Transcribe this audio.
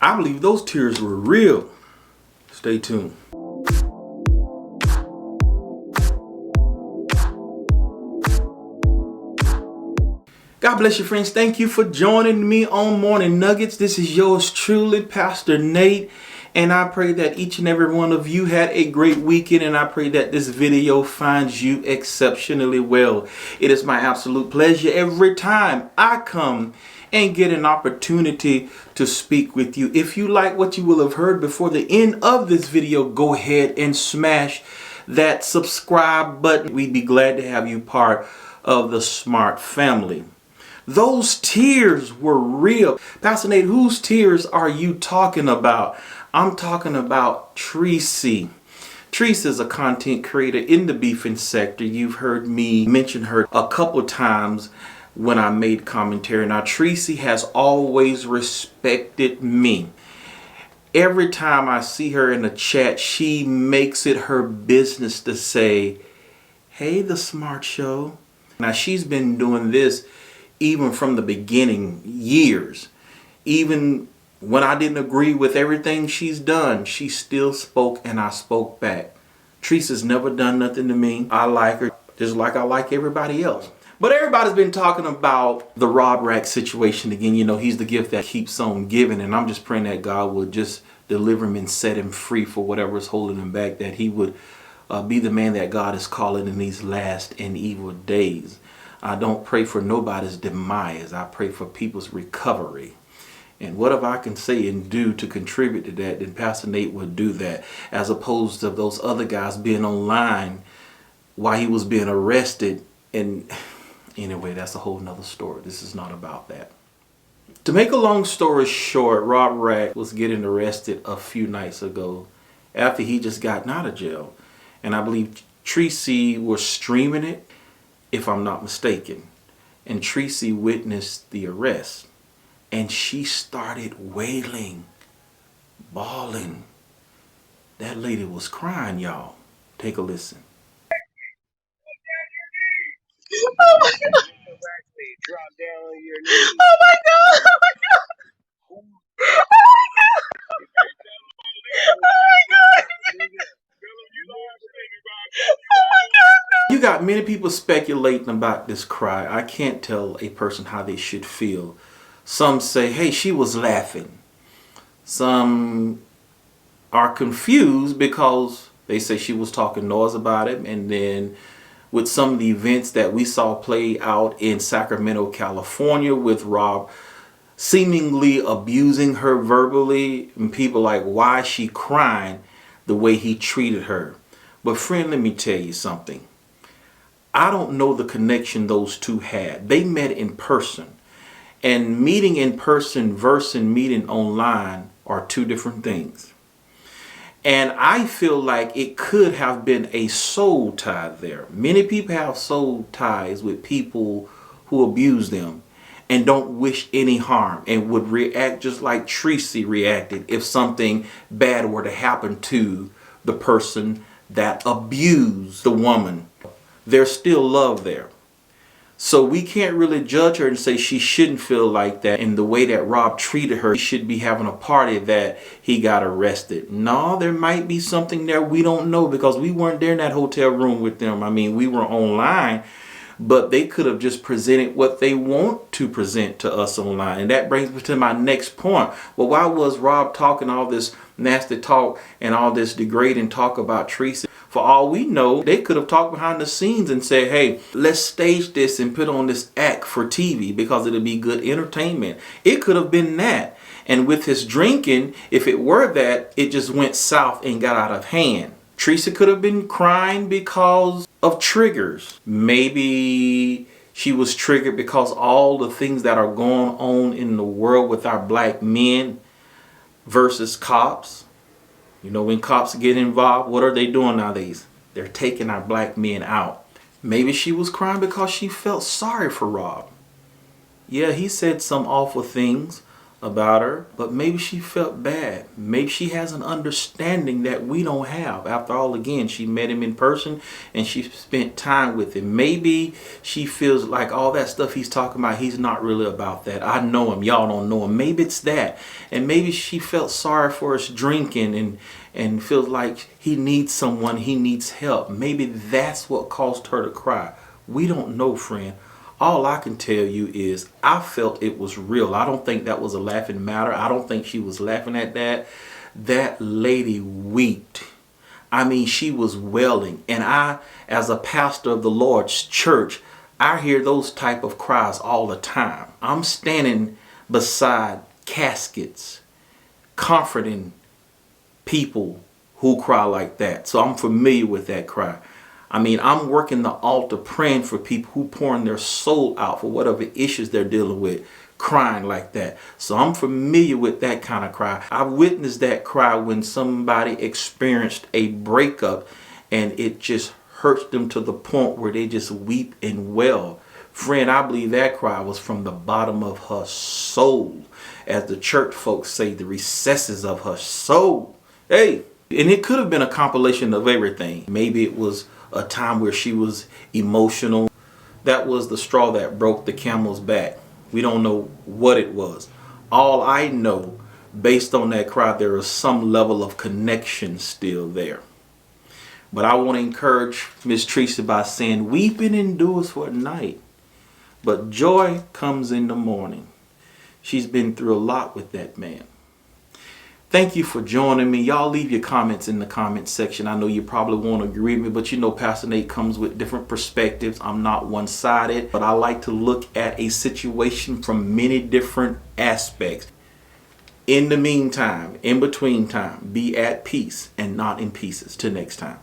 I believe those tears were real. Stay tuned. God bless you, friends. Thank you for joining me on Morning Nuggets. This is yours truly, Pastor Nate. And I pray that each and every one of you had a great weekend. And I pray that this video finds you exceptionally well. It is my absolute pleasure every time I come and get an opportunity to speak with you. If you like what you will have heard before the end of this video, go ahead and smash that subscribe button. We'd be glad to have you part of the Smart family. Those tears were real. Pastor Nate, whose tears are you talking about? I'm talking about Treecey. Treecey is a content creator in the beefing sector. You've heard me mention her a couple times when I made commentary. Now, Treecey has always respected me. Every time I see her in the chat, she makes it her business to say, "Hey, The Smart Show." Now, she's been doing this even from the beginning, years. Even when I didn't agree with everything she's done, she still spoke and I spoke back. Treecey's never done nothing to me. I like her just like I like everybody else. But everybody's been talking about the Rob Rack situation again. You know, he's the gift that keeps on giving. And I'm just praying that God will just deliver him and set him free for whatever is holding him back. That he would be the man that God is calling in these last and evil days. I don't pray for nobody's demise. I pray for people's recovery. And whatever I can say and do to contribute to that, then Pastor Nate would do that. As opposed to those other guys being online while he was being arrested. And anyway, that's a whole nother story. This is not about that. To make a long story short, Rob Rack was getting arrested a few nights ago after he just gotten out of jail. And I believe Treecey was streaming it, if I'm not mistaken. And Treecey witnessed the arrest. And she started wailing, bawling. That lady was crying, y'all. Take a listen. Oh my God. Drop down on your knees. Oh my God. Oh my God. Oh my God. Oh my God. Oh my God. You got many people speculating about this cry. I can't tell a person how they should feel. Some say, hey, she was laughing. Some are confused because they say she was talking noise about him. And then with some of the events that we saw play out in Sacramento, California, with Rob seemingly abusing her verbally, and people like, why is she crying the way he treated her? But friend, let me tell you something. I don't know the connection those two had. They met in person. And meeting in person versus meeting online are two different things. And I feel like it could have been a soul tie there. Many people have soul ties with people who abuse them and don't wish any harm and would react just like Treecey reacted if something bad were to happen to the person that abused the woman. There's still love there. So we can't really judge her and say she shouldn't feel like that. In the way that Rob treated her, she should be having a party that he got arrested. No, there might be something there we don't know because we weren't there in that hotel room with them. I mean, we were online, but they could have just presented what they want to present to us online. And that brings me to my next point. Well, why was Rob talking all this nasty talk and all this degrading talk about Treecey? For all we know, they could have talked behind the scenes and said, hey, let's stage this and put on this act for TV because it'll be good entertainment. It could have been that. And with his drinking, if it were that, it just went south and got out of hand. Treecey could have been crying because of triggers. Maybe she was triggered because all the things that are going on in the world with our black men versus cops. You know, when cops get involved, what are they doing nowadays? They're taking our black men out. Maybe she was crying because she felt sorry for Rob. Yeah, he said some awful things about her, but maybe she felt bad. Maybe she has an understanding that we don't have. After all, again, she met him in person and she spent time with him. Maybe she feels like all that stuff he's talking about, he's not really about that. I know him, y'all don't know him. Maybe it's that. And maybe she felt sorry for his drinking and feels like he needs someone, he needs help. Maybe that's what caused her to cry. We don't know, friend. All I can tell you is I felt it was real. I don't think that was a laughing matter. I don't think she was laughing at that. That lady wept. I mean, she was wailing. And I, as a pastor of the Lord's church, I hear those type of cries all the time. I'm standing beside caskets, comforting people who cry like that. So I'm familiar with that cry. I mean, I'm working the altar praying for people who pouring their soul out for whatever issues they're dealing with, crying like that. So I'm familiar with that kind of cry. I witnessed that cry when somebody experienced a breakup and it just hurts them to the point where they just weep and wail. Friend, I believe that cry was from the bottom of her soul. As the church folks say, the recesses of her soul. Hey, and it could have been a compilation of everything. Maybe it was a time where she was emotional. That was the straw that broke the camel's back. We don't know what it was. All I know, based on that cry, there is some level of connection still there. But I want to encourage Miss Treecey by saying, weeping endures for a night, but joy comes in the morning. She's been through a lot with that man. Thank you for joining me. Y'all leave your comments in the comment section. I know you probably won't agree with me, but you know Pastor Nate comes with different perspectives. I'm not one-sided, but I like to look at a situation from many different aspects. In the meantime, in between time, be at peace and not in pieces. Till next time.